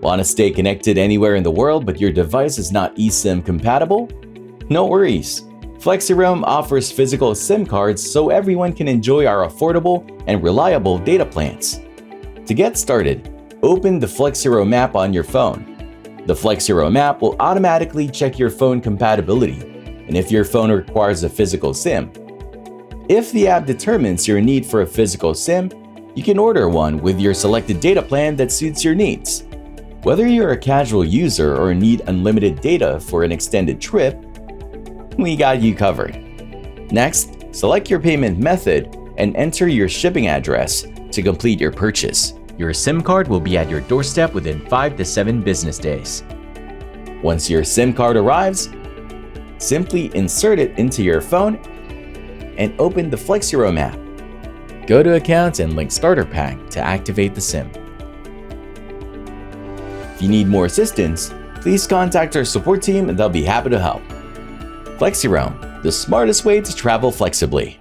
Want to stay connected anywhere in the world but your device is not eSIM compatible? No worries. FlexiRoam offers physical SIM cards so everyone can enjoy our affordable and reliable data plans. To get started, open the FlexiRoam app on your phone. The FlexiRoam app will automatically check your phone compatibility, and if your phone requires a physical SIM. If the app determines your need for a physical SIM, you can order one with your selected data plan that suits your needs. Whether you're a casual user or need unlimited data for an extended trip, we got you covered. Next, select your payment method and enter your shipping address to complete your purchase. Your SIM card will be at your doorstep within 5 to 7 business days. Once your SIM card arrives, simply insert it into your phone and open the FlexiRoam app. Go to Accounts and link Starter Pack to activate the SIM. If you need more assistance, please contact our support team and they'll be happy to help. FlexiRoam, the smartest way to travel flexibly.